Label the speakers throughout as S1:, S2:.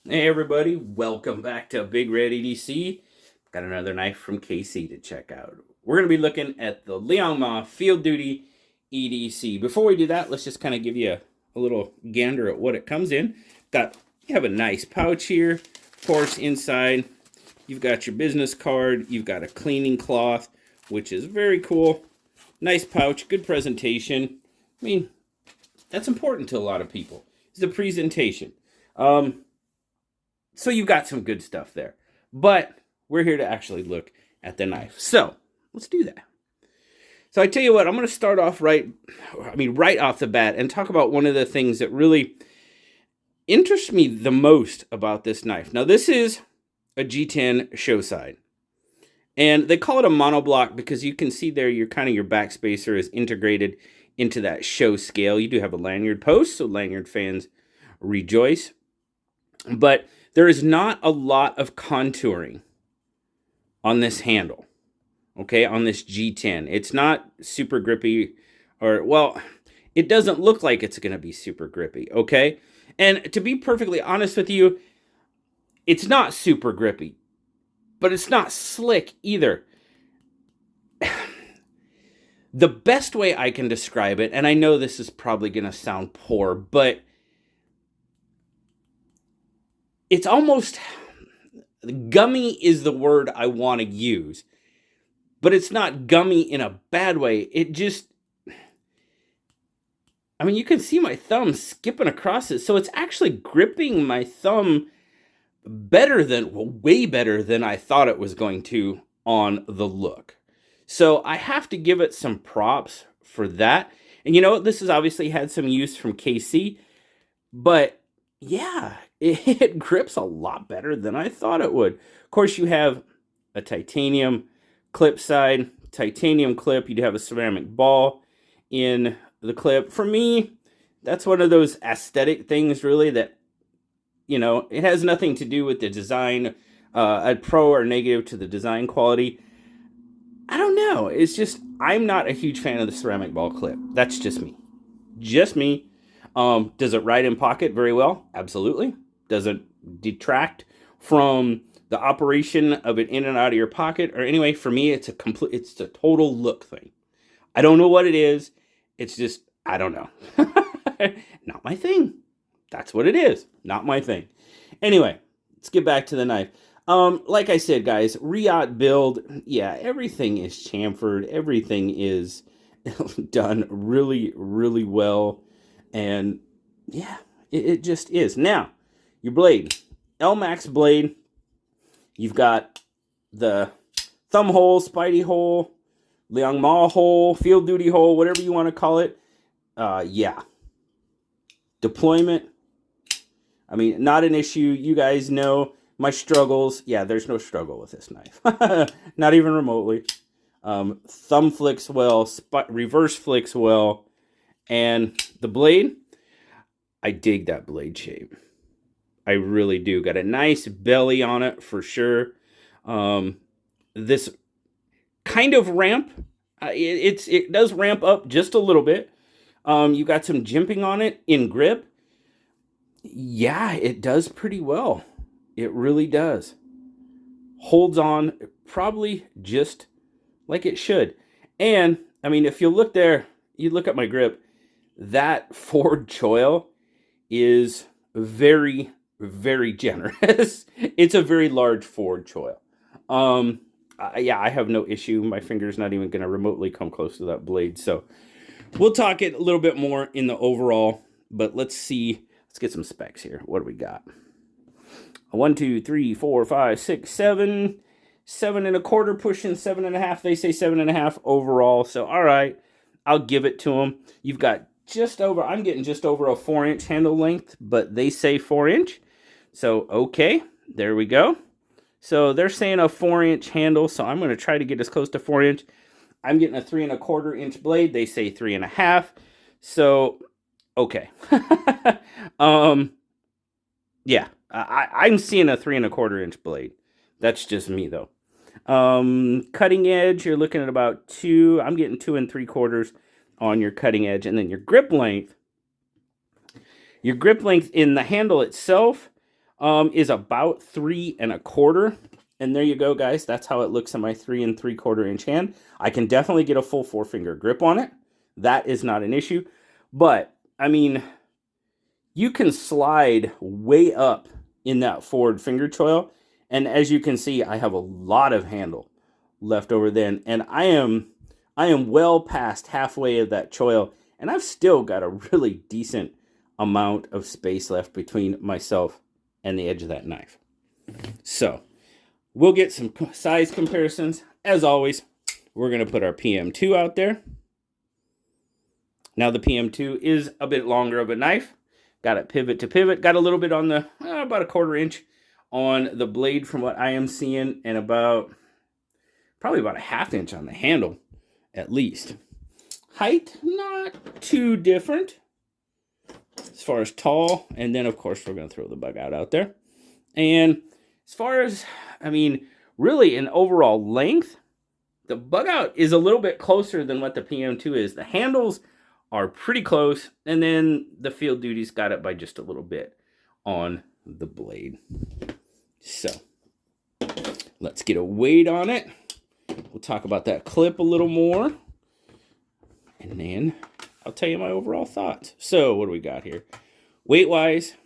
S1: Hey everybody, welcome back to BigRedEDC. Got another knife from KC to check out. We're going to be looking at the Liong Mah Field Duty EDC. Before we do that, let's just kind of give you a little gander at what it comes in. You have a nice pouch here. Of course, inside you've got your business card. You've got a cleaning cloth, which is very cool. Nice pouch, good presentation. I mean, that's important to a lot of people. It's the presentation. So you've got some good stuff there. But we're here to actually look at the knife. So let's do that. So I tell you what, I'm going to start off right off the bat and talk about one of the things that really interests me the most about this knife. Now, this is a G10 show side. And they call it a monoblock because you can see there your backspacer is integrated into that show scale. You do have a lanyard post, so lanyard fans rejoice. But there is not a lot of contouring on this handle, okay, on this G10. It's not super grippy, it doesn't look like it's going to be super grippy, okay? And to be perfectly honest with you, it's not super grippy, but it's not slick either. The best way I can describe it, and I know this is probably going to sound poor, but it's almost, gummy is the word I want to use, but it's not gummy in a bad way. It just, you can see my thumb skipping across it. So it's actually gripping my thumb way better than I thought it was going to on the look. So I have to give it some props for that. And you know what? This has obviously had some use from KC, but yeah, it grips a lot better than I thought it would. Of course, you have a titanium clip side, titanium clip. You do have a ceramic ball in the clip. For me, that's one of those aesthetic things, really, that, it has nothing to do with the design, a pro or negative to the design quality. I don't know. It's just, I'm not a huge fan of the ceramic ball clip. That's just me. Just me. Does it ride in pocket very well? Absolutely. Does it detract from the operation of it in and out of your pocket? Or anyway, for me, it's a total look thing. I don't know what it is. It's just, I don't know. Not my thing. That's what it is. Not my thing. Anyway, let's get back to the knife. Like I said, guys, Reate build, yeah, everything is chamfered. Everything is done really, really well. And yeah, it just is. Now, your blade, Elmax blade, you've got the thumb hole, Spidey hole, Liong Mah hole, Field Duty hole, whatever you want to call it. Yeah. Deployment, not an issue. You guys know my struggles. Yeah, there's no struggle with this knife. Not even remotely. Thumb flicks well, reverse flicks well. And the blade, I dig that blade shape. I really do. Got a nice belly on it for sure. This kind of ramp, it does ramp up just a little bit. You got some jimping on it in grip. Yeah, it does pretty well. It really does. Holds on probably just like it should. And, if you look there, you look at my grip, that forward choil is very, very generous. It's a very large forward choil. Yeah, I have no issue. My finger's not even going to remotely come close to that blade. So we'll talk it a little bit more in the overall, but let's get some specs here. What do we got? 1, 2, 3, 4, 5, 6, 7, 7.25, pushing 7.5. They say 7.5 overall. So, all right, I'll give it to them. You've got I'm getting just over a 4-inch handle length, but they say 4-inch. So, okay, there we go. So they're saying a 4-inch handle. So I'm going to try to get as close to 4-inch. I'm getting a 3.25-inch blade. They say 3.5. So, okay. Yeah, I'm seeing a 3.25-inch blade. That's just me though. Cutting edge, you're looking at about 2. I'm getting 2 3/4 on your cutting edge, and then your grip length. Your grip length in the handle itself, is about 3 1/4. And there you go, guys. That's how it looks in my 3 3/4 inch hand. I can definitely get a full 4-finger grip on it. That is not an issue. But, I mean, you can slide way up in that forward finger choil. And as you can see, I have a lot of handle left over then. And I am well past halfway of that choil. And I've still got a really decent amount of space left between myself and the edge of that knife. So we'll get some size comparisons. As always, we're going to put our PM2 out there. Now the PM2 is a bit longer of a knife. Got it pivot to pivot. Got a little bit on the, about a 1/4 inch on the blade from what I am seeing. And probably about a 1/2 inch on the handle, at least. Height, not too different as far as tall. And then, of course, we're going to throw the bug out there. And as far as, I mean, really in overall length, the bug out is a little bit closer than what the PM2 is. The handles are pretty close. And then the Field Duty's got it by just a little bit on the blade. So let's get a weight on it. We'll talk about that clip a little more. And then I'll tell you my overall thoughts. So what do we got here? Weight-wise,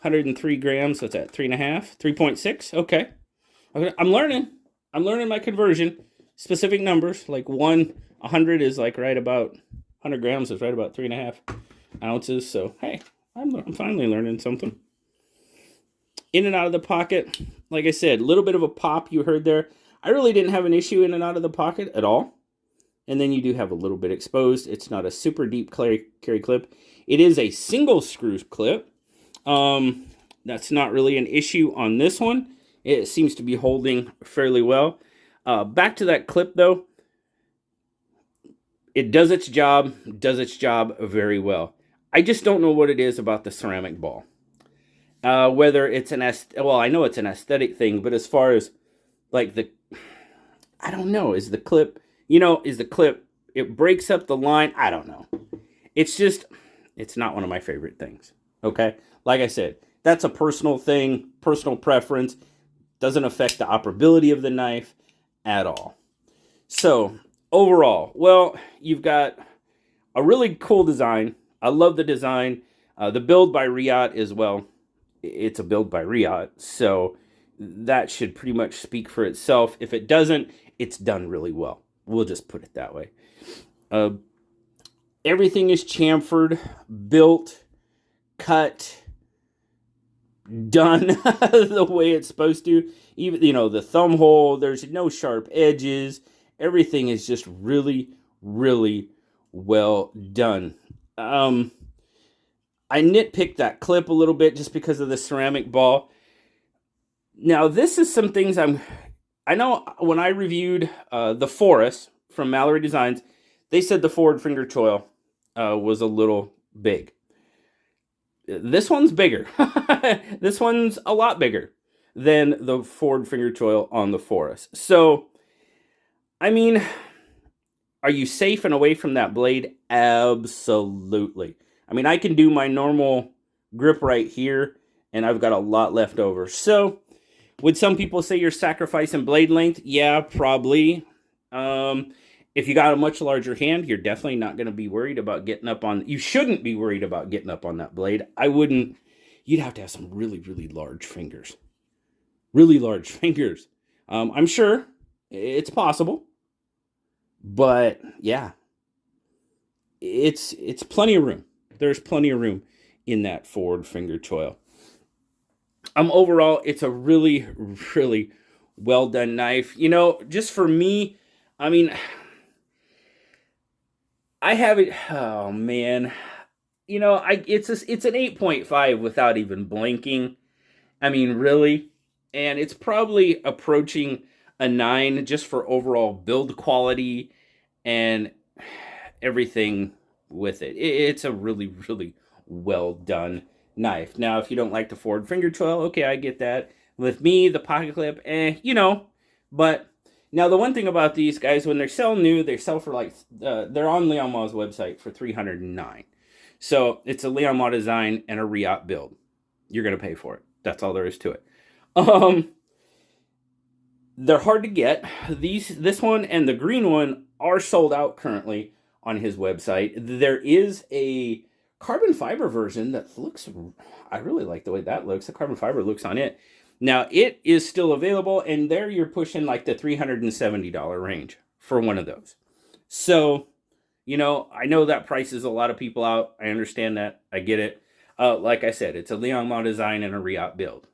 S1: 103 grams. What's that, 3.5? 3.6? Okay. I'm learning. I'm learning my conversion. Specific numbers, like 100 is like right about, 100 grams is right about 3.5 ounces. So, hey, I'm finally learning something. In and out of the pocket, like I said, a little bit of a pop you heard there. I really didn't have an issue in and out of the pocket at all. And then you do have a little bit exposed. It's not a super deep carry clip. It is a single screw clip. That's not really an issue on this one. It seems to be holding fairly well. Back to that clip though. It does its job very well. I just don't know what it is about the ceramic ball. Whether it's well, I know it's an aesthetic thing, but as far as like I don't know, is the clip, it breaks up the line. I don't know. It's not one of my favorite things. Okay. Like I said, that's a personal thing, personal preference. Doesn't affect the operability of the knife at all. So overall, well, you've got a really cool design. I love the design. The build by Reate as well. It's a build by Reate, so that should pretty much speak for itself. If it doesn't, it's done really well. We'll just put it that way. Everything is chamfered, built, cut, done the way it's supposed to. Even, the thumb hole, there's no sharp edges. Everything is just really, really well done. I nitpicked that clip a little bit just because of the ceramic ball. Now, this is some things I know when I reviewed the Forest from Mallory Designs, they said the forward finger choil was a little big. This one's bigger. This one's a lot bigger than the forward finger choil on the Forest. So, I mean, are you safe and away from that blade? Absolutely. I mean, I can do my normal grip right here, and I've got a lot left over. So, would some people say you're sacrificing blade length? Yeah, probably. If you got a much larger hand, you're definitely not going to be worried about getting up on... You shouldn't be worried about getting up on that blade. I wouldn't... You'd have to have some really, really large fingers. Really large fingers. I'm sure it's possible. But, yeah. It's plenty of room. There's plenty of room in that forward finger choil. Overall, it's a really, really well done knife. Just for me, I mean, I have it. Oh man, it's an 8.5 without even blinking. I mean, really, and it's probably approaching a 9 just for overall build quality and everything with it. It's a really, really well done knife. Now, if you don't like the forward finger choil, okay, I get that. With me, the pocket clip, but now the one thing about these guys, when they're selling new, they sell for like, they're on Liong Mah's website for $309. So it's a Liong Mah design and a Reate build. You're going to pay for it. That's all there is to it. They're hard to get. This one and the green one are sold out currently on his website. There is a carbon fiber version that looks, I really like the way that looks. The carbon fiber looks on it. Now, it is still available, and there you're pushing like the $370 range for one of those. So, you know, I know that prices a lot of people out. I understand that. I get it. Like I said, it's a Liong Mah design and a Reate build.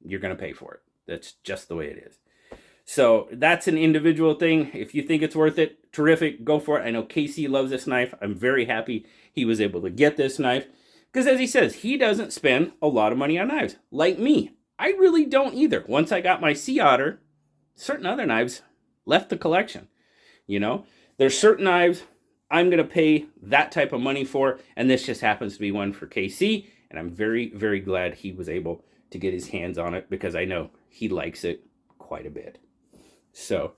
S1: You're going to pay for it. That's just the way it is. So that's an individual thing. If you think it's worth it, terrific, go for it. I know Casey loves this knife. I'm very happy he was able to get this knife. Because as he says, he doesn't spend a lot of money on knives. Like me. I really don't either. Once I got my Sea Otter, certain other knives left the collection. You know, there's certain knives I'm going to pay that type of money for. And this just happens to be one for Casey. And I'm very, very glad he was able to get his hands on it, because I know he likes it quite a bit. So,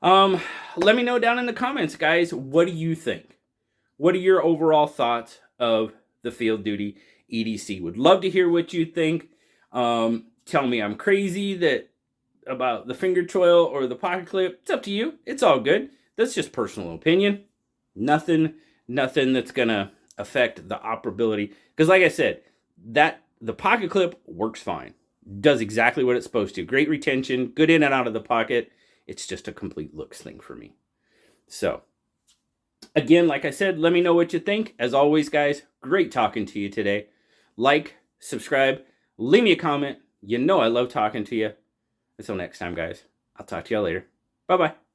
S1: let me know down in the comments, guys, what do you think? What are your overall thoughts of the Field Duty EDC? Would love to hear what you think. Tell me I'm crazy about the finger choil or the pocket clip. It's up to you. It's all good. That's just personal opinion. Nothing that's gonna affect the operability. Because like I said, the pocket clip works fine. Does exactly what it's supposed to. Great retention, good in and out of the pocket. It's just a complete looks thing for me. So, again, like I said, let me know what you think. As always, guys, great talking to you today. Like, subscribe, leave me a comment. You know I love talking to you. Until next time, guys, I'll talk to y'all later. Bye-bye.